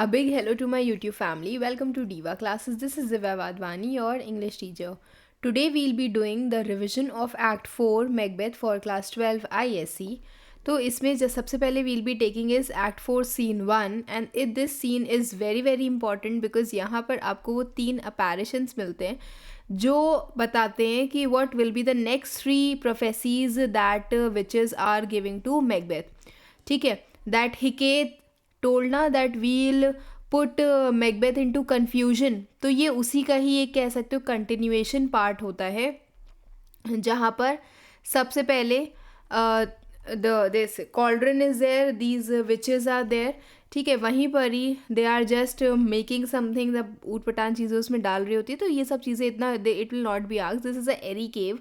A big hello to my YouTube family. Welcome to Diva Classes. This is Divya Vadvani, your English teacher. Today we'll be doing the revision of Act 4 Macbeth for class 12 ISC. तो इसमें जो सबसे पहले we'll be taking is Act 4 Scene 1 and this scene is very important because यहाँ पर आपको वो 3 apparitions मिलते हैं जो बताते हैं कि what will be the next 3 prophecies that witches are giving to Macbeth. ठीक है, that Hecate told ना that we'll put Macbeth into confusion. तो ये उसी का ही एक कह सकते हो कंटिन्यूएशन पार्ट होता है जहाँ पर सबसे पहले this cauldron is there, these witches are there. ठीक है, वहीं पर ही they are just making something, the ऊट पटान चीज़ें उसमें डाल रही होती है. तो ये सब चीज़ें इतना it will not be asked. This is a eerie cave,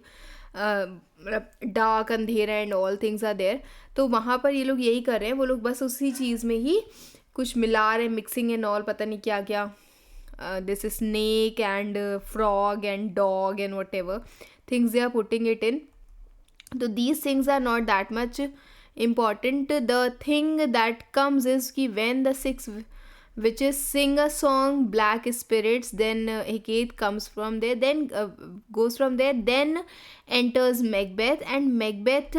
dark अंधेरा and all things are there. तो वहाँ पर ये लोग यही कर रहे हैं, वो लोग बस उसी चीज़ में ही कुछ मिला रहे हैं, मिक्सिंग एंड ऑल, पता नहीं क्या क्या. This snake and frog and dog and whatever things they are putting it in. तो these things are not that much important. The thing that comes is कि when the 6 witches sing a song, black spirits, then Hecate comes from there, then goes from there, then enters Macbeth, and Macbeth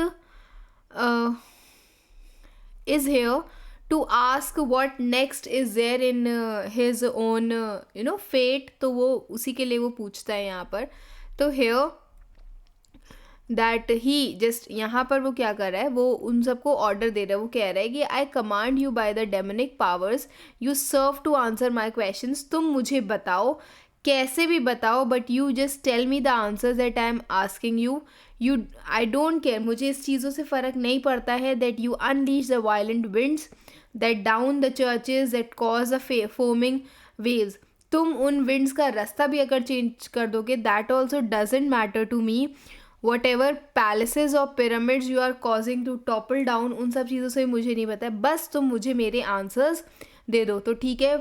is here to ask what next is there in his own fate. तो वो उसी के लिए वो पूछता है यहाँ पर. तो here दैट ही जस्ट यहाँ पर वो क्या कर रहा है, वो उन सबको ऑर्डर दे रहा है. वो कह रहा है कि I command you by the demonic powers you serve to answer my questions. तुम मुझे बताओ, कैसे भी बताओ, but you just tell me the answers that I am asking you I don't care. मुझे इस चीज़ों से फ़र्क नहीं पड़ता है. That you unleash the violent winds that down the churches that cause the foaming waves. तुम उन विंड्स का रास्ता भी अगर चेंज कर दोगे, that also doesn't matter to me. whatever palaces or pyramids you are causing to topple down, उन सब चीज़ों से मुझे नहीं पता है, बस तुम मुझे मेरे आंसर्स दे दो. तो ठीक है,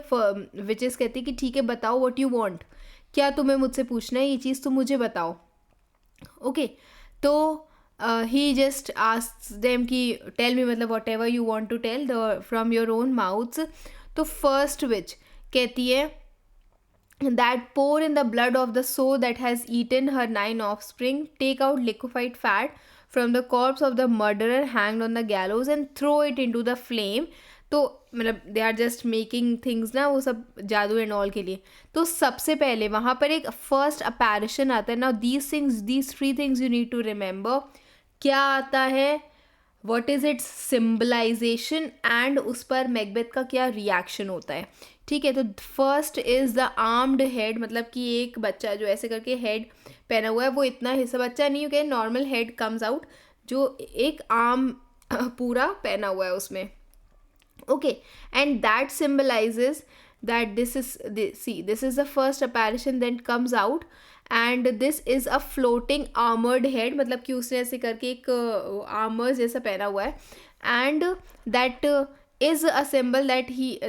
विचेस कहती कि ठीक है, बताओ व्हाट यू वांट, क्या तुम्हें मुझसे पूछना है, ये चीज़ तुम मुझे बताओ. ओके, तो ही जस्ट आस्क्स देम कि टेल मी, मतलब whatever you want to tell the from your own mouths. तो फर्स्ट विच कहती है that pour in the blood of the sow that has eaten her 9 offspring, take out liquefied fat from the corpse of the murderer hanged on the gallows and throw it into the flame. तो मतलब they are just making things ना, वो सब जादू and all के लिए. तो सबसे पहले वहाँ पर एक फर्स्ट अपैरिशन आता है. Now these 3 things you need to remember. क्या आता है, what is its symbolization, and उस पर मैकबेथ का क्या रिएक्शन होता है. ठीक है, तो first is the armed head, मतलब कि एक बच्चा जो ऐसे करके हेड पहना हुआ है, वो इतना हिस्सा बच्चा नहीं हो गया, नॉर्मल हेड कम्स आउट, जो एक आर्म पूरा पहना हुआ है उसमें. Okay, and that symbolizes that this is the first apparition that comes out, and this is a floating armoured head, मतलब कि उसने ऐसे करके एक आर्मर जैसा पहना हुआ है. And that is a symbol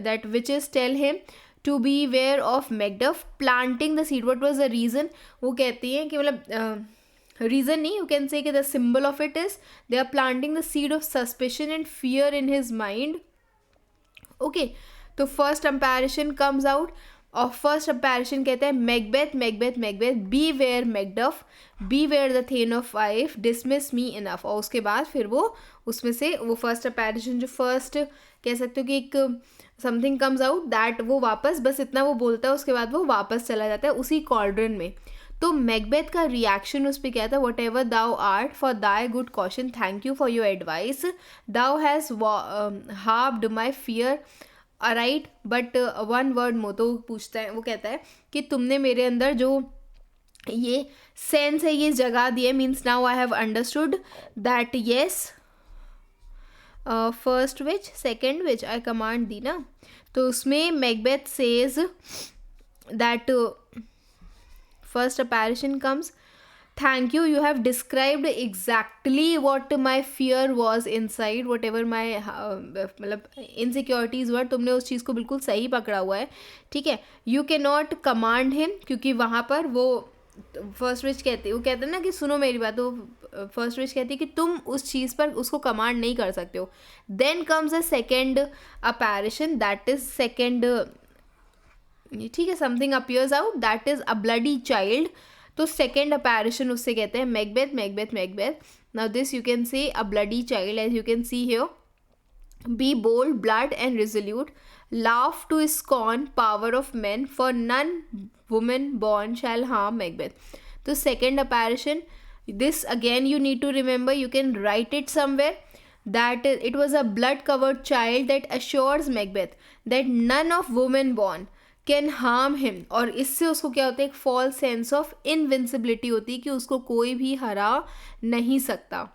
that witches tell him to beware of Macduff planting the seed. What was the reason? वो कहती हैं कि मतलब reason नहीं, you can say कि the symbol of it is they are planting the seed of suspicion and fear in his mind. Okay, तो first apparition comes out, और first apparition कहते हैं Macbeth Macbeth Macbeth beware Macduff beware the thane of wife dismiss me enough. और उसके बाद फिर वो उसमें से वो फर्स्ट अपैरिशन जो फर्स्ट कह सकते हो कि एक समथिंग कम्स आउट दैट वो वापस बस इतना वो बोलता है, उसके बाद वो वापस चला जाता है उसी कॉल्ड्रन में. तो मैकबेथ का रिएक्शन उस पर क्या था, whatever thou art for thy good caution, thank you for your advice, thou has harped my fear right, but one word more. तो पूछता है, वो कहता है कि तुमने मेरे अंदर जो ये सेंस है ये जगा दिया, means now I have understood that yes first witch second witch I command दी ना. तो उसमें Macbeth says that first apparition comes, thank you, you have described exactly what my fear was inside, whatever my मतलब insecurities were, तुमने उस चीज़ को बिल्कुल सही पकड़ा हुआ है. ठीक है, you cannot command him, क्योंकि वहाँ पर वो फर्स्ट विच कहती, वो कहते हैं ना कि सुनो मेरी बात, तो फर्स्ट विच कहती है कि तुम उस चीज़ पर उसको कमांड नहीं कर सकते हो. Then comes a second apparition, that is second, ठीक है, something appears out, that is a bloody child. तो सेकेंड अपैरिशन उससे कहते हैं Macbeth, Macbeth, Macbeth. Now this you can say a bloody child, as you can see here. Be bold, blood, and resolute. Laugh to scorn power of men, for none woman born shall harm Macbeth. So second apparition, this again you need to remember, you can write it somewhere, that it was a blood covered child that assures Macbeth that none of woman born can harm him. और इससे उसको क्या होता है, एक false sense of invincibility होती है कि उसको कोई भी हरा नहीं सकता.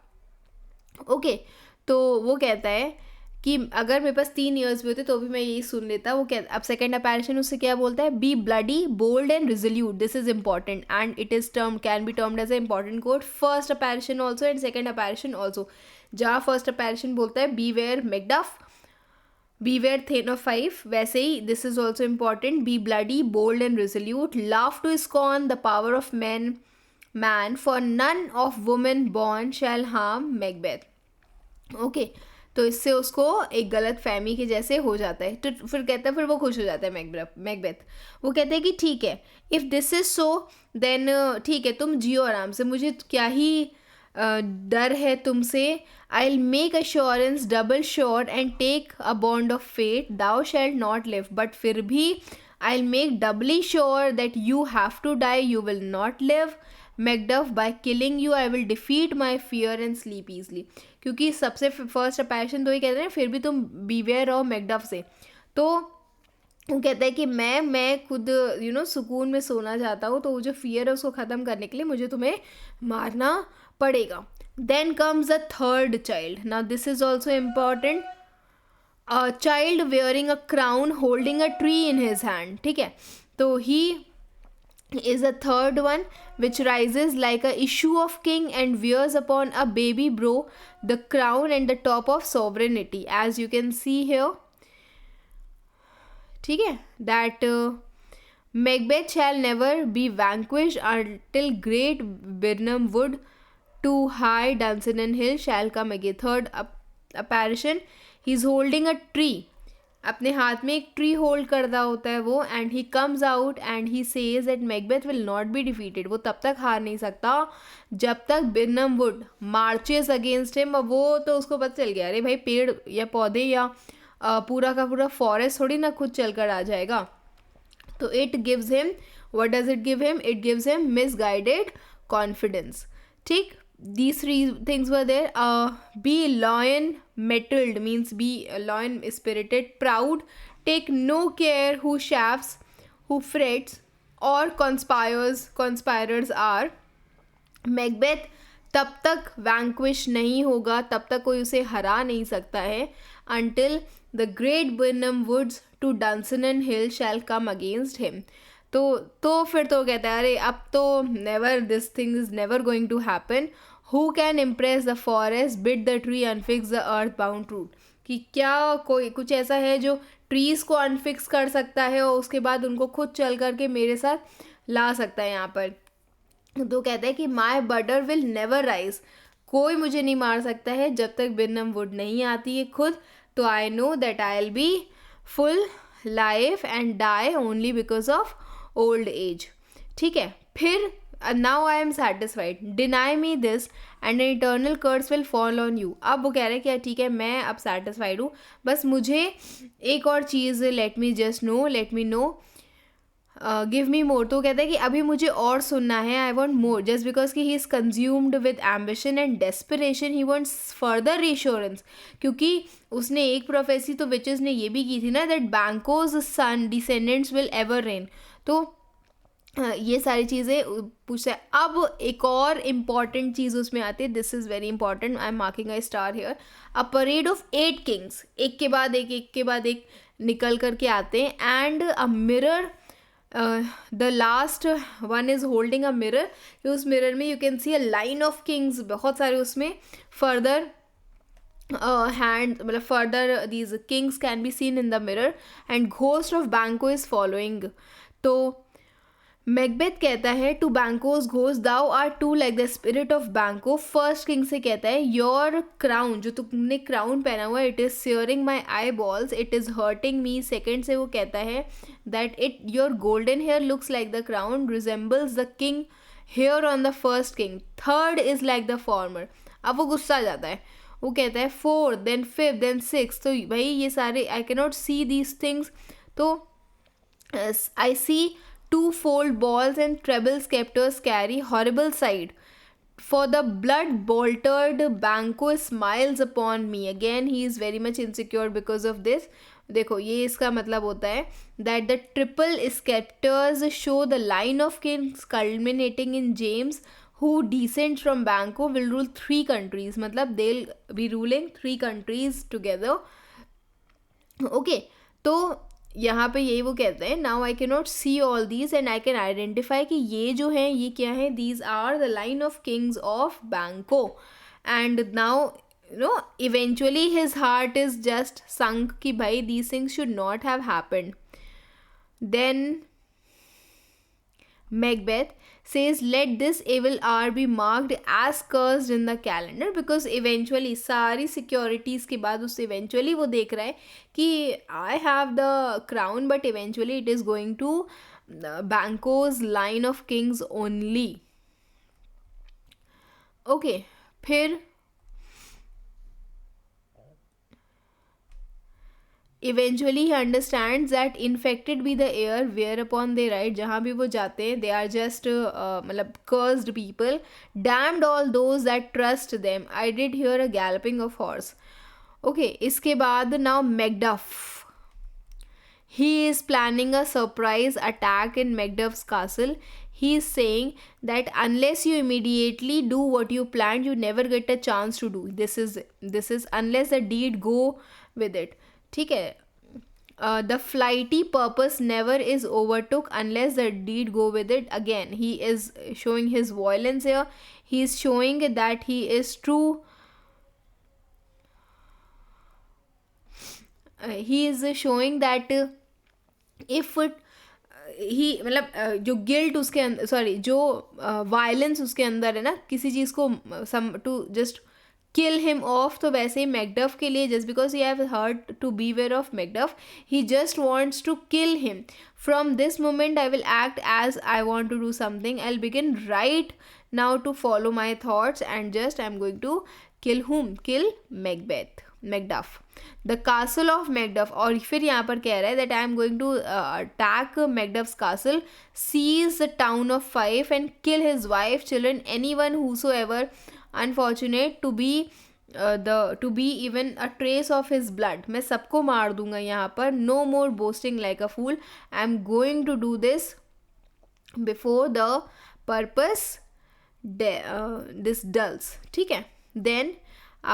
ओके, तो वो कहता है कि अगर मेरे पास 3 ईयर्स भी होते तो भी मैं यही सुन लेता. वो क्या, अब सेकेंड अपैरिशन उससे क्या बोलता है, be bloody, bold and resolute. This is important and it is term, can be termed as a important code. First apparition also and second apparition also. जहाँ फर्स्ट अपैरिशन बोलता है beware Macduff, beware thane of 5, वैसे ही this is also important. Be bloody, bold and resolute. Laugh to scorn the power of man, for none of women born shall harm Macbeth. Okay, तो इससे उसको एक गलत फहमी के जैसे हो जाता है. तो फिर कहता है, फिर वो खुश हो जाता है मैकबेथ. वो कहते हैं कि ठीक है, if this is so then ठीक है, तुम जियो आराम से, मुझे क्या ही डर है तुमसे. I will make assurance double sure and take a bond of fate, thou shall not live. But फिर भी I will make doubly sure that you have to die, you will not live. Macduff, by killing you I will defeat my fear and sleep easily. क्योंकि सबसे first अपैरिशन तो ये कहते हैं फिर भी तुम बीवेयर रहो मैकडफ से. तो वो कहता है कि मैं खुद सुकून में सोना चाहता हूँ, तो वो जो फियर है उसको ख़त्म करने के लिए मुझे तुम्हें मारना पड़ेगा. Then comes a third child. Now this is also important. A child wearing a crown holding a tree in his hand. ठीक है, तो ही is a third one which rises like a issue of king and wears upon a baby bro the crown and the top of sovereignty, as you can see here. ठीक है, that Macbeth shall never be vanquished until great Birnam wood to high Dunsinane hill shall come again. Third apparition, he is holding a tree, अपने हाथ में एक tree hold कर रहा होता है वो. And he comes out and he says that Macbeth will not be defeated. वो तब तक हार नहीं सकता जब तक बिर्नम वुड मार्चेस अगेंस्ट हिम. अब वो तो उसको पता चल गया, अरे भाई पेड़ या पौधे या पूरा का पूरा फॉरेस्ट थोड़ी ना खुद चल कर आ जाएगा. तो it gives him, what does it give him, it gives him misguided confidence. ठीक, these 3 things were there. Be lion mettled means be lion spirited, proud, take no care who chafes, who frets or conspirers are. Macbeth तब तक vanquish नहीं होगा, तब तक कोई उसे हरा नहीं सकता है, until the great Birnam woods to Dunsinane hill shall come against him. तो फिर तो कहता है, अरे अब तो never, this thing is never going to happen. Who can impress the forest, bid the tree unfix the earth bound root. कि क्या कोई कुछ ऐसा है जो ट्रीज़ को अनफिक्स कर सकता है और उसके बाद उनको खुद चल करके मेरे साथ ला सकता है यहाँ पर. तो कहता है कि माई बटर विल नेवर राइज, कोई मुझे नहीं मार सकता है जब तक बिर्नम वुड नहीं आती है खुद. तो I know that I will be full life and die only because of old age. ठीक है, फिर now I am satisfied, deny me this and an eternal curse will fall on you. अब वो कह रहे हैं कि ठीक है, मैं अब सेटिस्फाइड हूँ, बस मुझे एक और चीज़, let me just know, let me know, give me more. तो कहता है कि अभी मुझे और सुनना है, I want more, just because कि he is consumed with ambition and desperation, he wants further reassurance. क्योंकि उसने एक प्रोफेसी तो विचेस ने ये भी की थी ना, that Banquo's son descendants will ever reign. तो ये सारी चीज़ें पूछता है. अब एक और इम्पॉर्टेंट चीज़ उसमें आती है, this is very important, I am marking a star here. A parade of 8 Kings, एक के बाद एक निकल करके आते हैं. And a mirror, the last one is holding a mirror. उस मिरर में you can C a line of Kings, बहुत सारे उसमें फर्दर हैंड, मतलब further these Kings can be seen in the mirror. And ghost of बैंको is following. तो Macbeth कहता है to Banquo's ghost thou are too like the spirit of Banquo. First king से कहता है योर क्राउन, जो तुमने क्राउन पहना हुआ है, it is searing my eyeballs, it is hurting me. Second से वो कहता है that it your golden hair looks like the crown resembles the king hair on the first king. Third is like the former. अब वो गुस्सा आ जाता है, वो कहता है fourth then fifth then six. तो भाई ये सारे I cannot see these things. तो I C two-fold balls and treble scepters carry horrible sight. For the blood-boltered Banco smiles upon me. Again, he is very much insecure because of this. देखो ये इसका मतलब होता है that the triple scepters show the line of kings culminating in James who descends from Banco will rule 3 countries. मतलब they'll be ruling 3 countries together. Okay, तो यहाँ पे यही वो कहते हैं now I can not see all these and I can identify कि ये जो हैं ये क्या है, these are the line of kings of Banquo. And now you know eventually his heart is just sunk कि भाई these things should not have happened. Then Macbeth says let this evil hour be marked as cursed in the calendar because eventually सारी securities के बाद उससे eventually वो देख रहा है कि I have the crown but eventually it is going to Banco's line of kings only. Okay, फिर eventually he understands that infected be the air whereupon they ride, जहाँ भी वो जाते हैं they are just मतलब cursed people. Damned all those that trust them, I did hear a galloping of horse. Okay, इसके बाद now Macduff, he is planning a surprise attack in Macduff's castle. He is saying that unless you immediately do what you planned, you never get a chance to do. This is unless the deed go with it. ठीक है, the flighty purpose never is overtook unless the deed go with it. Again he is showing his violence here. He is showing that he is true. He is showing that if ही मतलब जो guilt उसके अंदर, sorry जो violence उसके अंदर है ना किसी चीज़ को to just kill him off, तो वैसे ही मैकडफ के लिए just because he have heard to beware of Macduff, he just wants to kill him. From this moment I will act as I want to do something. I'll begin right now to follow my thoughts and just I'm going to kill whom? Kill Macduff. The castle of Macduff, और फिर यहाँ पर कह रहा है that I am going to attack Macduff's castle, seize the town of Fife and kill his wife, children, anyone whosoever unfortunate to be even a trace of his blood. मैं सबको मार दूंगा यहाँ पर. No more boasting like a fool. I am going to do this before the purpose this dulls. ठीक है. Then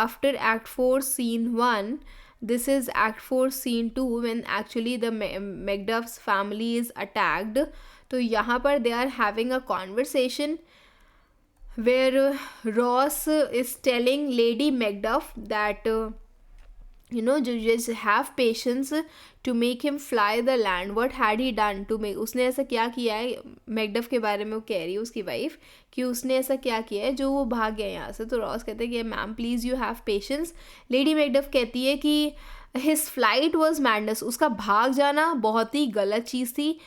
after Act 4 Scene 1, this is Act 4 Scene 2 when actually the Macduff's family is attacked. तो यहाँ पर they are having a conversation where Ross is telling Lady Macduff that you know just have patience to make him fly the land. What had he done to make, उसने ऐसा क्या किया है, Macduff के बारे में वो कह रही है उसकी वाइफ कि उसने ऐसा क्या किया है जो वो भाग गया यहाँ से. तो रॉस कहते हैं कि ma'am please you have patience. Lady Macduff कहती है कि हिज फ्लाइट वॉज मैडनेस, उसका भाग जाना बहुत ही गलत चीज़ थी.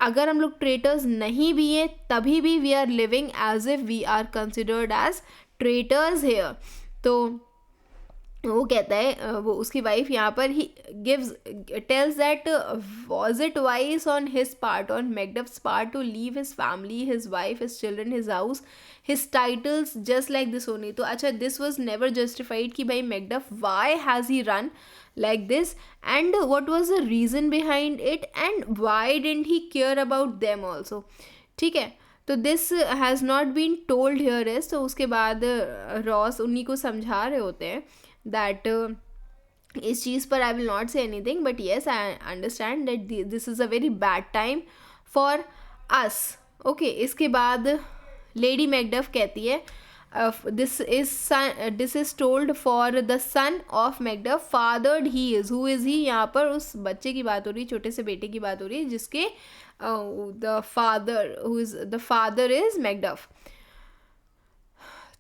अगर हम लोग ट्रेटर्स नहीं भी हैं तभी भी we are living as if we are considered as traitors here. तो वो कहता है वो उसकी वाइफ यहाँ पर ही tells that was it wise on his part, on Macduff's part, to leave his family, his wife, his children, his house, his titles just like this only. तो अच्छा दिस वॉज नेवर जस्टिफाइड कि भाई Macduff why has he run like this and what was the reason behind it and why didn't he care about them also. ठीक है, तो this has not been told here is. तो उसके बाद Ross उन्हीं को समझा रहे होते हैं that इस चीज़ पर I will not say anything but yes I understand that this is a very bad time for us. Okay, इसके बाद लेडी मैकडफ कहती है this is told for the son of Macduff फादर्ड he is, who is he, यहाँ पर उस बच्चे की बात हो रही है, छोटे से बेटे की बात हो रही है जिसके द फादर इज मैकडफ.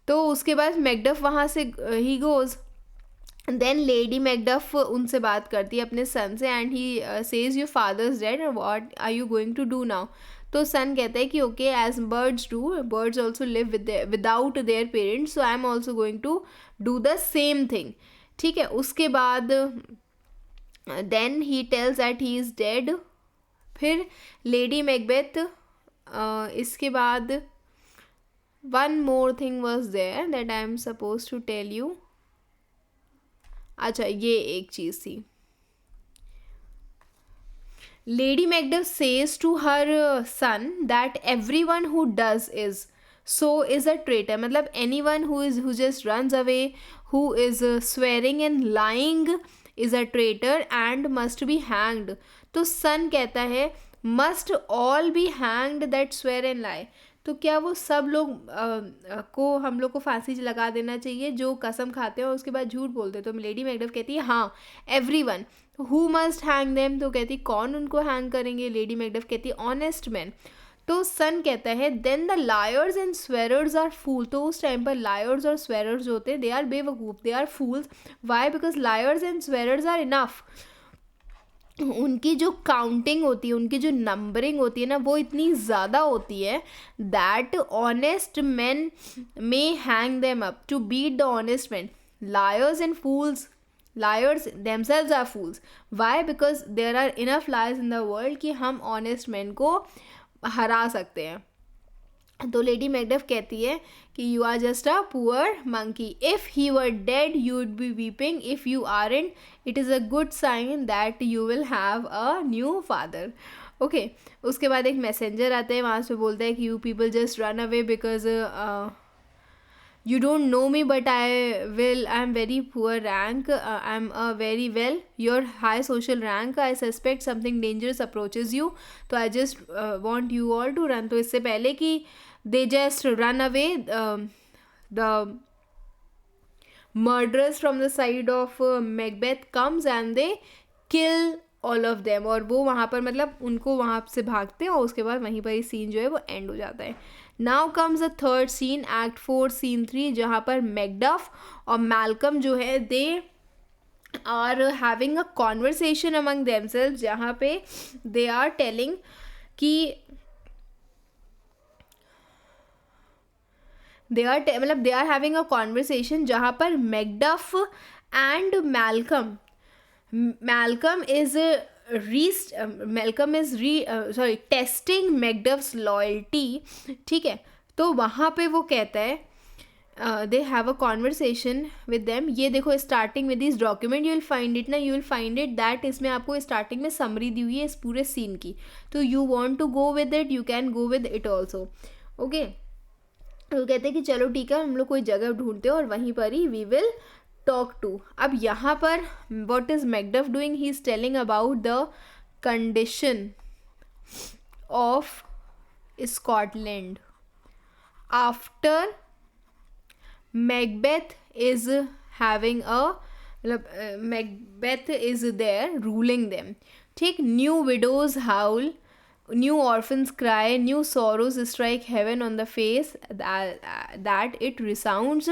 तो उसके बाद मैकडफ वहाँ से ही गोज. देन लेडी मैकडफ उनसे बात करती है अपने सन से and he says your father's dead, what are you going to do now. तो सन कहता है कि okay as birds do, birds also live without their parents, so I am also going to do the same thing. ठीक है. उसके बाद then he tells that he is dead. फिर lady Macbeth इसके बाद one more thing was there that I am suppose to tell you. अच्छा, ये एक चीज़ थी. Lady Macduff says to her son that everyone who does is so is a traitor. मतलब anyone who just runs away, who is swearing and lying is a traitor and must be hanged. तो son कहता है must all be hanged that swear and lie. तो क्या वो सब लोग को हम लोग को फांसी लगा देना चाहिए जो कसम खाते हैं और उसके बाद झूठ बोलते हैं. तो लेडी मैकडफ कहती है हाँ everyone. Who must hang them. तो कहती कौन उनको हैंग करेंगे. लेडी मैकडफ कहती है ऑनेस्ट मैन. तो सन कहता है then the liars and swearers are fools. तो उस टाइम पर लायर्स और स्वेरर्स जो होते हैं दे आर बेवकूफ़, they are fools. Why? Because liars and swearers are enough. उनकी जो काउंटिंग होती है, उनकी जो नंबरिंग होती है ना, वो इतनी ज़्यादा होती है that honest man may hang them up to beat the honest man. Liars and fools, liars themselves are fools. Why? Because there are enough lies in the world कि हम ऑनेस्ट मैन को हरा सकते हैं. तो लेडी मैकडफ कहती है कि you are just a poor monkey. If he were dead you would be weeping. If you aren't it is a good sign that you will have a new father. Okay. उसके बाद एक messenger आता है, वहाँ से बोलता है कि you people just run away because you don't know me but I'm very poor rank. I'm very well your high social rank. I suspect something dangerous approaches you, so I just want you all to run. तो इससे पहले कि they just run away, the murderers from the side of Macbeth comes and they kill all of them. और वो वहाँ पर मतलब उनको वहाँ से भागते हैं और उसके बाद वहीं पर ही सीन जो है वो एंड हो जाता है. Now comes the third scene, act 4 scene 3, जहाँ पर मैकडफ और मैल्कम जो है they are having a conversation among themselves, जहाँ पे दे आर टेलिंग कि they are having a conversation जहाँ पर Macduff and Malcolm testing Macduff's loyalty. ठीक है. तो वहाँ पे वो कहता है they have a conversation with them. ये देखो स्टार्टिंग में this document you will find it ना, you will find it that इसमें आपको स्टार्टिंग में समरी दी हुई है इस पूरे सीन की. तो you want to go with it, you can go with it also. Okay. तो कहते हैं कि चलो ठीक है हम लोग कोई जगह ढूंढते हैं और वहीं पर ही वी विल टॉक टू. अब यहाँ पर what is Macduff doing, he is telling about the condition of Scotland after Macbeth is having a Macbeth is there ruling them. ठीक. New widows howl, new orphans cry, new sorrows strike heaven on the face, that it resounds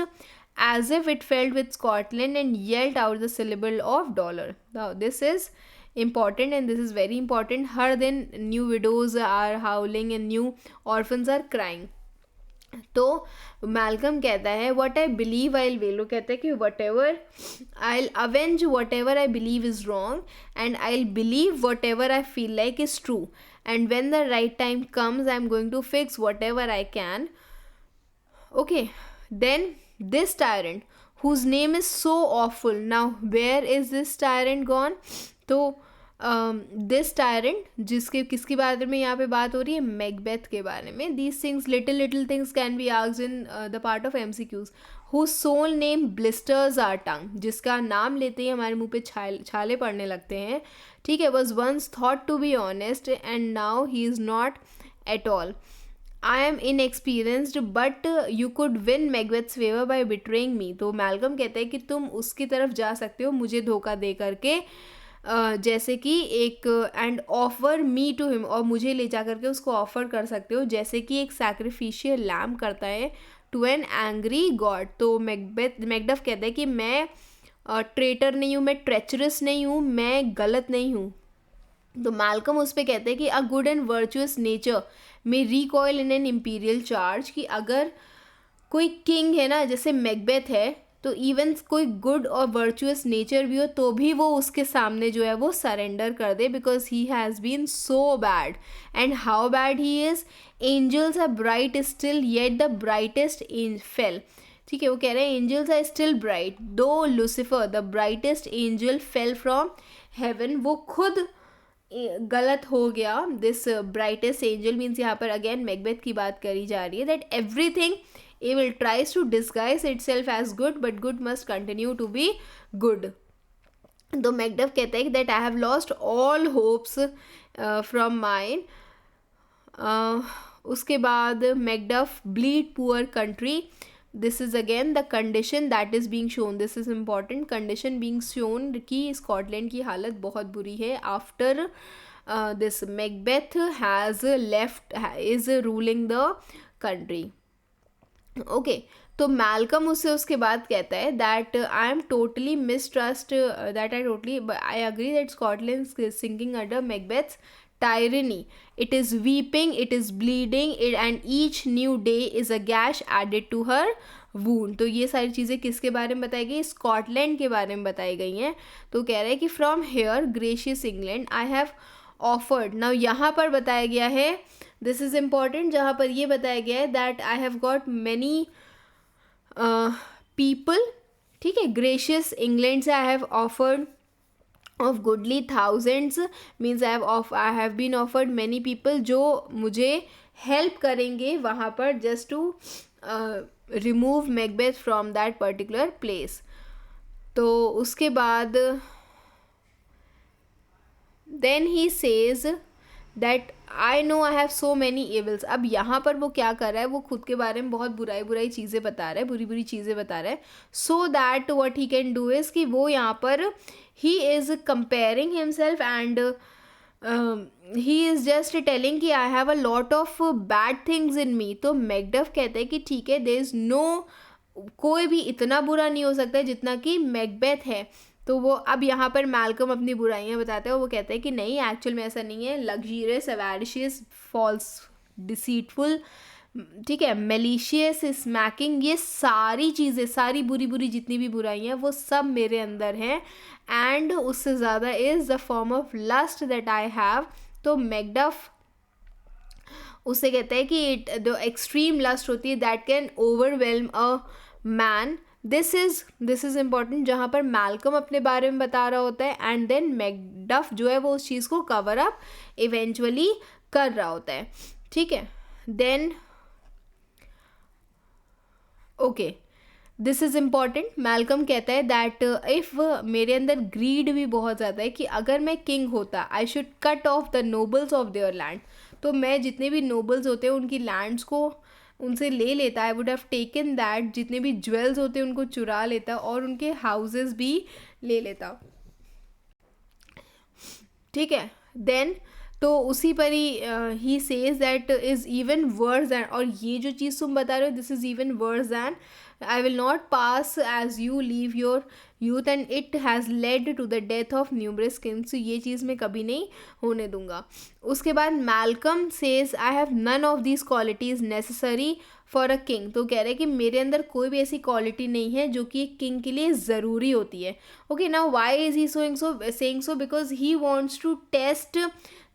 as if it felt with Scotland and yelled out the syllable of dollar. Now this is important and this is very important. Her then new widows are howling and new orphans are crying. तो Malcolm कहता है what I believe I will, वो कहता है कि what ever I avenge what ever I believe is wrong and I believe what ever I feel like is true, and when the right time comes I'm going to fix whatever I can. Okay. Then this tyrant whose name is so awful, now where is this tyrant gone? तो this tyrant जिसके किसके बारे में यहाँ पे बात हो रही है, मैकबेथ के बारे में. These things little things can be asked in the part of MCQs. whose soul name blisters our tongue, जिसका नाम लेते ही हमारे मुंह पे छाले पड़ने लगते हैं. ठीक है. was once thought to be honest and now he is not at all. I am inexperienced but you could win Macbeth's favour by betraying me. तो मैल्कम कहता है कि तुम उसकी तरफ जा सकते हो मुझे धोखा दे करके, जैसे कि एक and offer me to him, और मुझे ले जा करके उसको ऑफर कर सकते हो जैसे कि एक सैक्रिफिशियल लैम करता है टू एन एंग्री गॉड। तो मैकडफ कहता है कि मैं ट्रेटर नहीं हूँ, मैं ट्रेचरस नहीं हूँ, मैं गलत नहीं हूँ। तो मैल्कम उस पे कहते हैं कि a good and virtuous nature may recoil in an imperial charge, कि अगर कोई किंग है ना जैसे मैकबेथ है, तो इवन कोई गुड और वर्चुअस नेचर भी हो तो भी वो उसके सामने जो है वो सरेंडर कर दे, because he has been so bad. And how bad he is, angels are bright still yet the brightest fell. ठीक है, वो कह रहे हैं angels are still bright though Lucifer the brightest angel fell from heaven, वो खुद गलत हो गया। दिस ब्राइटेस्ट एंजल मीन्स यहाँ पर अगेन मैकबेथ की बात करी जा रही है, that everything evil tries to disguise itself as good but good must continue to be good। तो मैकडफ कहता है that I have lost all hopes from mine। उसके बाद Macduff bleed poor country, this is again the condition that is being shown, this is important condition being shown कि Scotland की हालत बहुत बुरी है after this Macbeth has left is ruling the country। Okay तो Malcolm उससे उसके बाद कहता है that I am totally mistrust that I agree that Scotland sinking under Macbeth's tyranny, it is weeping, it is bleeding and each new day is a gash added to her wound. तो ये सारी चीज़ें किसके बारे में बताई गई, Scotland के बारे में बताई गई हैं। तो कह रहा है कि from here gracious England I have offered, now यहाँ पर बताया गया है, दिस इज़ इम्पॉर्टेंट, जहाँ पर ये बताया गया है that I have got many people, ठीक है, ग्रेशियस इंग्लैंड से I have offered of goodly thousands means I have been offered many people जो मुझे हेल्प करेंगे वहाँ पर just to remove Macbeth from that particular place. तो उसके बाद then he says that I know I have so many evils. अब यहाँ पर वो क्या कर रहा है, वो खुद के बारे में बहुत बुराई चीज़ें बता रहा है, बुरी चीज़ें बता रहा है, so that what he can do is कि वो यहाँ पर ही is comparing himself and he is just telling कि I have a lot of bad things in me. तो मैकडफ कहते हैं कि ठीक है, देयर इज़ नो, कोई भी इतना बुरा नहीं हो सकता जितना कि मैकबेथ है। तो वो अब यहाँ पर मैल्कम अपनी बुराइयाँ बताते हैं, वो कहते हैं कि नहीं एक्चुअल में ऐसा नहीं है, लग्जरियस, अवैरिशियस, फॉल्स, डिसीटफुल, ठीक है, मेलिशियस, स्मैकिंग, ये सारी चीज़ें, सारी बुरी जितनी भी बुराइयाँ वो सब मेरे अंदर हैं, एंड उससे ज़्यादा is the form of lust that I have. तो मैकडफ उससे कहते हैं कि इट द एक्सट्रीम लस्ट होती है that can overwhelm a man. This is important, जहाँ पर मैल्कम अपने बारे में बता रहा होता है एंड देन मैकडफ जो है वो उस चीज़ को कवर अप इवेंचुअली कर रहा होता है, ठीक है। Then okay this is important, Malcolm कहता है दैट इफ़ मेरे अंदर ग्रीड भी बहुत ज़्यादा है कि अगर मैं किंग होता I should cut off the nobles of their land, तो मैं जितने भी नोबल्स होते हैं उनकी लैंड्स को उनसे ले लेता, I would have taken that, जितने भी ज्वेल्स होते हैं उनको चुरा लेता और उनके हाउसेस भी ले लेता, ठीक है। देन तो उसी पर ही says that is even worse than, और ये जो चीज़ तुम बता रहे हो this is even worse than, I will not pass as you leave your youth and it has led to the death of numerous kings. ये चीज़ मैं कभी नहीं होने दूंगा। उसके बाद Malcolm says I have none of these qualities necessary for a king. तो कह रहे हैं कि मेरे अंदर कोई भी ऐसी क्वालिटी नहीं है जो कि एक किंग के लिए ज़रूरी होती है। Okay now why is he saying so because he wants to test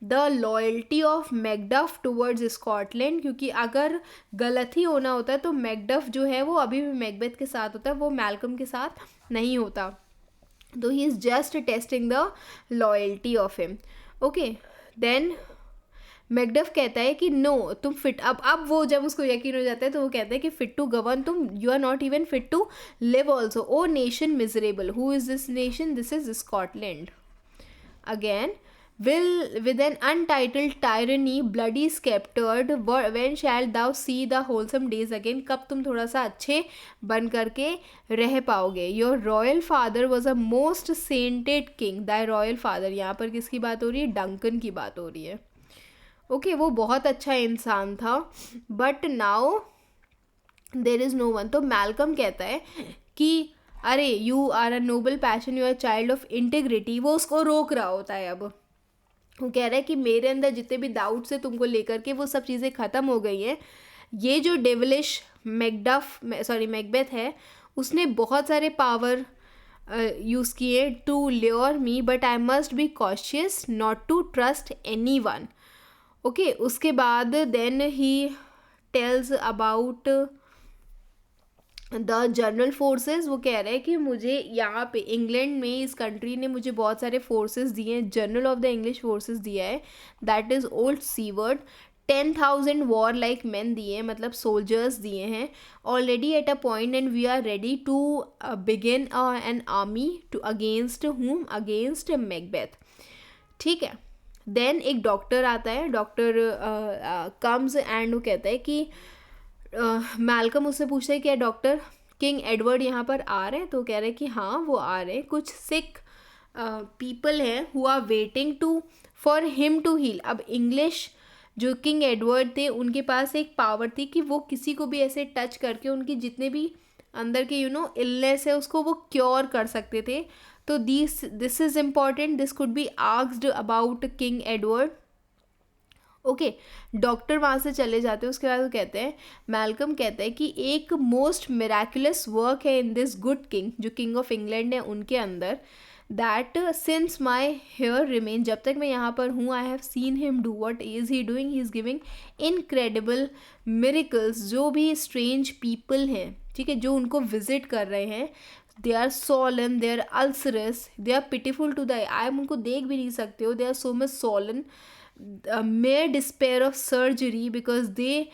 the loyalty of Macduff towards Scotland, क्योंकि अगर गलत ही होना होता है तो मैकडफ जो है वो अभी भी मैकबेथ के साथ होता है, वो मैल्कम के साथ नहीं होता। तो he is just testing the loyalty of him. Okay then Macduff कहता है कि नो तुम फिट, अब वो जब उसको यकीन हो जाता है तो वो कहता है कि फिट टू गवर्न तुम, you are not even fit to live also, o nation miserable, who is this nation, this is Scotland. Again will with an untitled tyranny bloody sceptered when shall thou see the wholesome days again, कब तुम थोड़ा सा अच्छे बन करके रह पाओगे. Your royal father was a most sainted king. thy royal father, यहाँ पर किसकी बात हो रही है? डंकन की बात हो रही है. ओके वो बहुत अच्छा इंसान था, but now there is no one. तो मैल्कम कहता है कि अरे you are a noble passion, you are child of integrity. वो उसको रोक रहा होता है. अब वो कह रहा है कि मेरे अंदर जितने भी डाउट्स है तुमको लेकर के वो सब चीज़ें ख़त्म हो गई हैं. ये जो डेविलिश मैकबेथ है उसने बहुत सारे पावर यूज़ किए to lure me, but I must be cautious not to trust any one. Okay उसके बाद then he tells about the general forces. वो कह रहे हैं कि मुझे यहाँ पे इंग्लैंड में इस कंट्री ने मुझे बहुत सारे फोर्सेस दिए हैं. General of the English forces दिया है, that is old Siward. 10,000 war like man दिए हैं, मतलब सोल्जर्स दिए हैं already at a point, and we are ready to begin an army to against whom, against Macbeth. ठीक है. देन एक डॉक्टर आता है, डॉक्टर कम्स एंड वो कहता है कि मैल्कम उससे पूछता है क्या डॉक्टर किंग एडवर्ड यहाँ पर आ रहे हैं? तो कह रहे हैं कि हाँ वो आ रहे हैं. कुछ सिक पीपल हैं who are waiting to for him to heal. अब इंग्लिश जो किंग एडवर्ड थे उनके पास एक पावर थी कि वो किसी को भी ऐसे टच करके उनकी जितने भी अंदर के इलनेस है उसको वो क्योर कर सकते थे. तो this is important, this could be asked about king Edward. Okay doctor वहाँ से चले जाते हैं. उसके बाद वो कहते हैं, मैल्कम कहता है कि एक मोस्ट मिराकुलस वर्क है इन दिस गुड किंग, जो किंग ऑफ इंग्लैंड है उनके अंदर, that since my here remain, जब तक मैं यहाँ पर हूँ, I have seen him do. What is he doing? He is giving incredible miracles. जो भी स्ट्रेंज पीपल हैं, ठीक है, जो उनको विजिट कर रहे हैं, they are swollen, they are ulcerous, they are pitiful to the eye. आप उनको देख भी नहीं सकते हो. They are so much swollen, mere despair of surgery, because they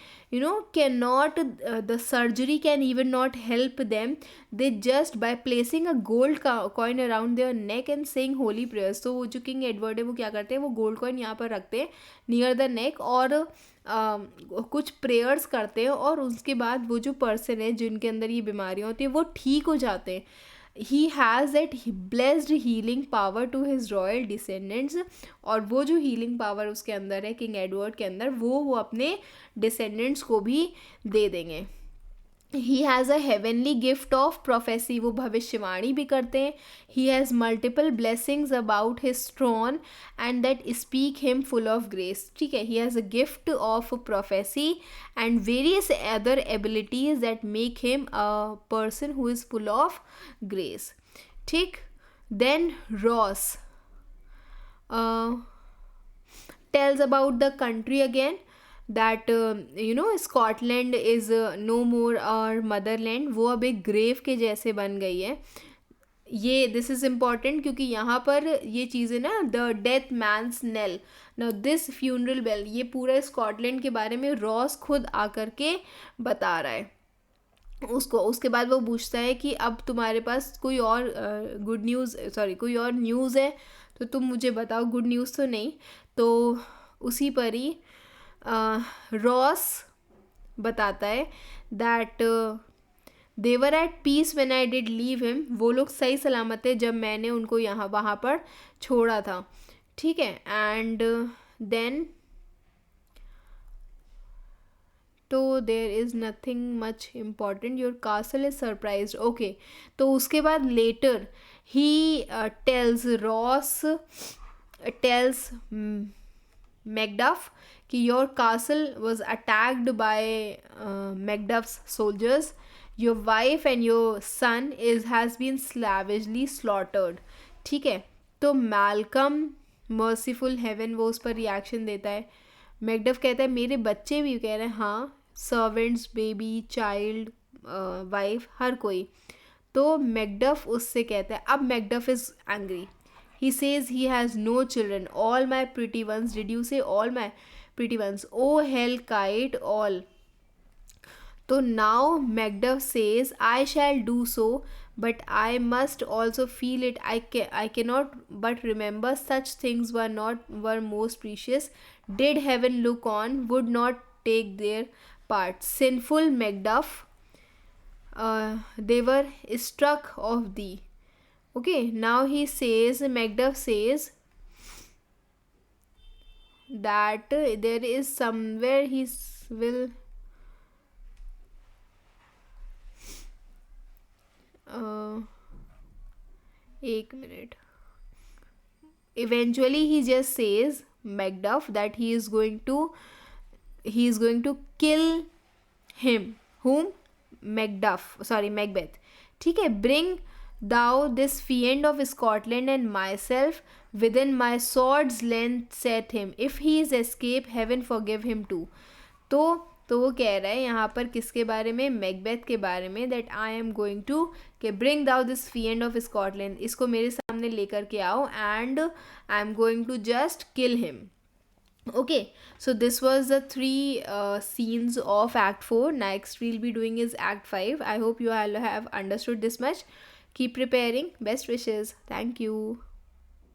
cannot the surgery can even not help them. They just by placing a gold coin around their neck and saying holy prayers. तो वो जो king Edward है वो क्या करते हैं, वो gold coin यहाँ पर रखते हैं नियर द नेक और कुछ प्रेयर्स करते हैं, और उसके बाद वो जो पर्सन है जिनके अंदर ये बीमारियाँ होती है वो ठीक हो जाते हैं. He has that blessed healing power to his royal descendants. और वो जो हीलिंग पावर उसके अंदर है किंग एडवर्ड के अंदर, वो अपने डिसेंडेंट्स को भी दे देंगे. He has a heavenly gift of prophecy, वो भविष्यवाणी भी करते हैं. He has multiple blessings about his throne and that speak him full of grace. ठीक है. He has a gift of prophecy and various other abilities that make him a person who is full of grace. ठीक. Then Ross tells about the country again, that Scotland is no more our motherland. वो अब एक grave के जैसे बन गई है. ये दिस इज़ इम्पॉर्टेंट क्योंकि यहाँ पर ये चीज़ें ना, the death man's nail, now this funeral bell, ये पूरा स्कॉटलैंड के बारे में रॉस खुद आकर के बता रहा है उसको. उसके बाद वो पूछता है कि अब तुम्हारे पास कोई और गुड न्यूज़, कोई और न्यूज़ है तो तुम मुझे बताओ. गुड न्यूज़ तो नहीं. तो उसी पर ही रॉस बताता है that they were at peace when I did leave him. वो लोग सही सलामत है जब मैंने उनको वहाँ पर छोड़ा था. ठीक है. एंड देन तो there is nothing much important. Your castle is surprise. Okay. तो उसके बाद later he Ross tells Macduff कि your castle was attacked by Macduff's soldiers. Your wife and your son has been savagely slaughtered. ठीक है. तो Malcolm merciful haven वो उस पर रिएक्शन देता है. मैकडफ कहता है मेरे बच्चे भी कह रहे हैं हाँ, सर्वेंट्स, बेबी, चाइल्ड, वाइफ, हर कोई. तो मैकडफ उससे कहता है, अब Macduff is angry. He says he has no children. All my pretty ones. Did you say all my pretty ones? Oh hell kite all. So now Macduff says I shall do so, but I must also feel it. I cannot but remember such things were most precious. Did heaven look on, would not take their part. Sinful Macduff, they were struck of thee. Okay, now he says, Macduff says that there is somewhere will uh, एक minute. Eventually he just says, Macduff, that he is going to kill him. Whom? Macduff, sorry, Macbeth. ठीक है, bring thou this fiend of Scotland and myself within my sword's length, set him. If he is escape, heaven forgive him too. तो वो कह रहा है यहाँ पर किसके बारे में? मैकबेथ के बारे में, that I am going to के bring thou this fiend of Scotland, इसको मेरे सामने लेकर के आओ, and I am going to just kill him. Okay, so this was the three scenes of Act 4. Next we'll be doing is Act 5. I hope you all have understood this much. Keep preparing. Best wishes. Thank you.